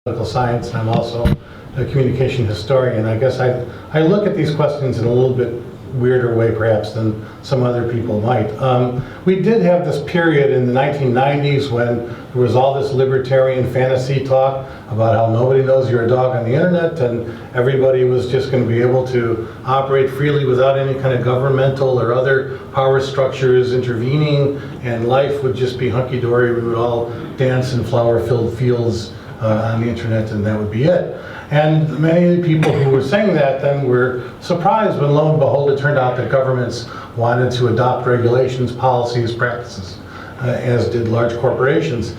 political science, and I'm also a communication historian. I guess I look at these questions in a little bit weirder way perhaps than some other people might. We did have this period in the 1990s when there was all this libertarian fantasy talk about how nobody knows you're a dog on the internet and everybody was just going to be able to operate freely without any kind of governmental or other power structures intervening, and life would just be hunky-dory. We would all dance in flower-filled fields on the internet, and that would be it. And many of the people who were saying that then were surprised when, lo and behold, it turned out that governments wanted to adopt regulations, policies, practices, as did large corporations.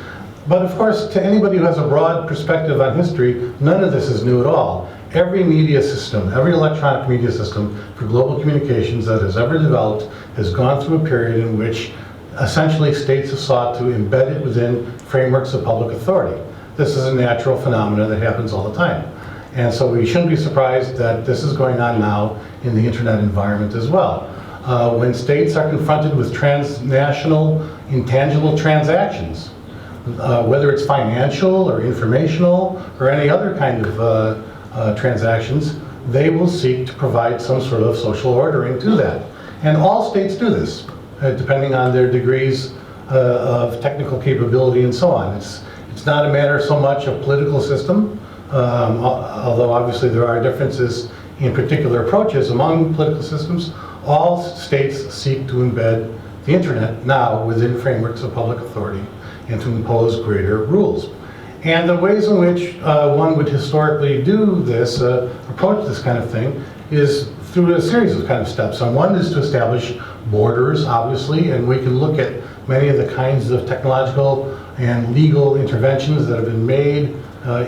But of course, to anybody who has a broad perspective on history, none of this is new at all. Every media system, every electronic media system for global communications that has ever developed has gone through a period in which essentially states have sought to embed it within frameworks of public authority. This is a natural phenomenon that happens all the time. And so we shouldn't be surprised that this is going on now in the internet environment as well. When states are confronted with transnational intangible transactions, whether it's financial or informational or any other kind of transactions, they will seek to provide some sort of social ordering to that. And all states do this, depending on their degrees of technical capability and so on. It's not a matter so much of political system, although obviously there are differences in particular approaches among political systems. All states seek to embed the internet now within frameworks of public authority and to impose greater rules. And the ways in which one would historically do this, approach this kind of thing, is through a series of kind of steps. And one is to establish borders, obviously, and we can look at many of the kinds of technological and legal interventions that have been made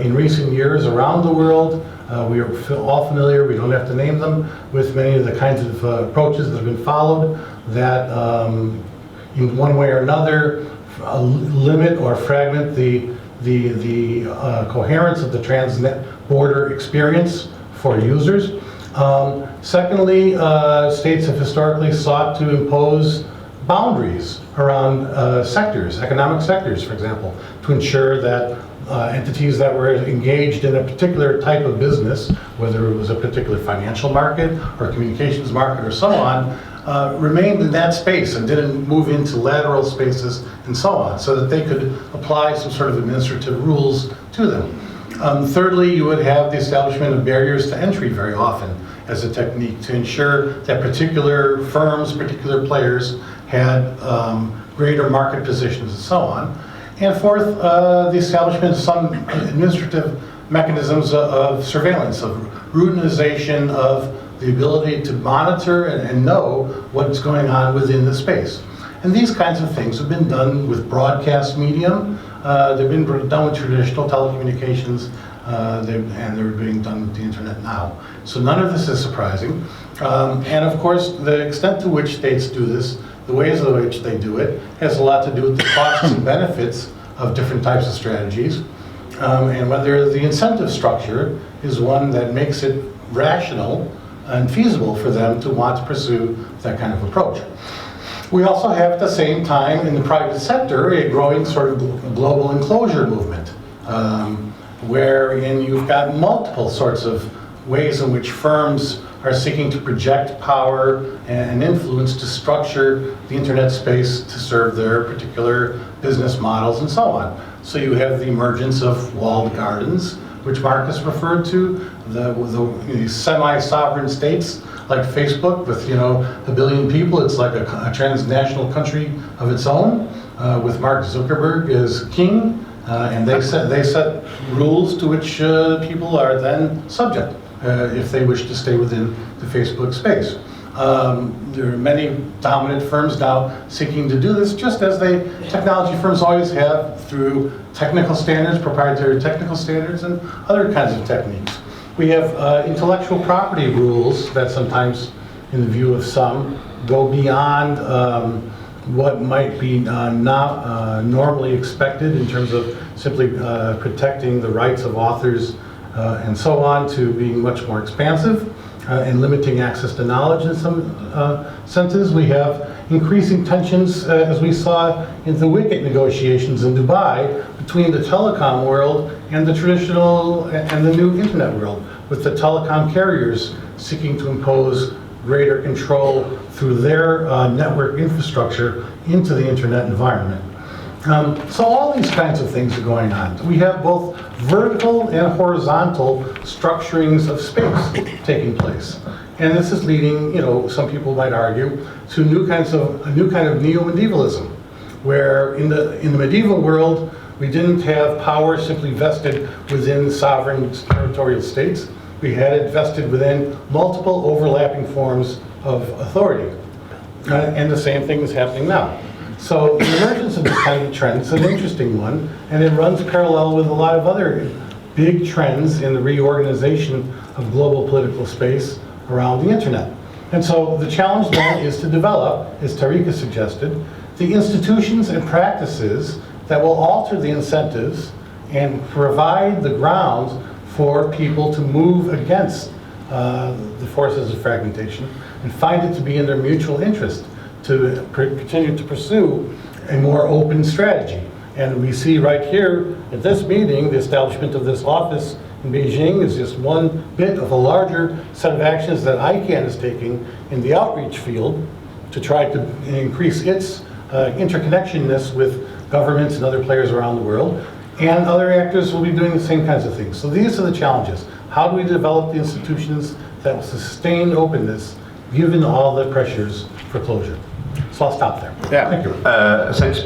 in recent years around the world. We are all familiar, we don't have to name them, with many of the kinds of approaches that have been followed that in one way or another limit or fragment the coherence of the trans-border experience for users. Secondly, states have historically sought to impose boundaries around sectors, economic sectors, for example, to ensure that entities that were engaged in a particular type of business, whether it was a particular financial market or communications market or so on, remained in that space and didn't move into lateral spaces and so on, so that they could apply some sort of administrative rules to them. Thirdly, you would have the establishment of barriers to entry very often as a technique to ensure that particular firms, particular players had greater market positions and so on. And fourth, the establishment of some administrative mechanisms of surveillance, of routinization of the ability to monitor and know what's going on within the space. And these kinds of things have been done with broadcast medium, they've been done with traditional telecommunications, and they're being done with the internet now. So none of this is surprising. And of course, the extent to which states do this, the ways in which they do it, has a lot to do with the costs and benefits of different types of strategies, and whether the incentive structure is one that makes it rational and feasible for them to want to pursue that kind of approach. We also have at the same time in the private sector a growing sort of global enclosure movement, wherein you've got multiple sorts of ways in which firms are seeking to project power and influence to structure the internet space to serve their particular business models and so on. So you have the emergence of walled gardens, which Marcus referred to, the semi-sovereign states like Facebook with, you know, 1 billion people. It's like a transnational country of its own, with Mark Zuckerberg as king, and they set rules to which people are then subject if they wish to stay within the Facebook space. There are many dominant firms now seeking to do this, just as technology firms always have through technical standards, proprietary technical standards, and other kinds of techniques. We have intellectual property rules that sometimes, in the view of some, go beyond what might be not normally expected in terms of simply protecting the rights of authors and so on, to being much more expansive and limiting access to knowledge in some senses. We have increasing tensions, as we saw in the WICET negotiations in Dubai, between the telecom world and the traditional and the new internet world, with the telecom carriers seeking to impose greater control through their network infrastructure into the internet environment. So all these kinds of things are going on. We have both vertical and horizontal structurings of space taking place. And this is leading, some people might argue, to a new kind of neo-medievalism, where in the medieval world, we didn't have power simply vested within sovereign territorial states. We had it vested within multiple overlapping forms of authority. And the same thing is happening now. So the emergence of this kind of trend is an interesting one, and it runs parallel with a lot of other big trends in the reorganization of global political space around the internet. And so the challenge then is to develop, as Tarika suggested, the institutions and practices that will alter the incentives and provide the grounds for people to move against the forces of fragmentation and find it to be in their mutual interest to continue to pursue a more open strategy. And we see right here at this meeting, the establishment of this office in Beijing is just one bit of a larger set of actions that ICANN is taking in the outreach field to try to increase its interconnectedness with governments and other players around the world. And other actors will be doing the same kinds of things. So these are the challenges. How do we develop the institutions that will sustain openness given all the pressures for closure? So I'll stop there. Yeah. Thank you. Thanks.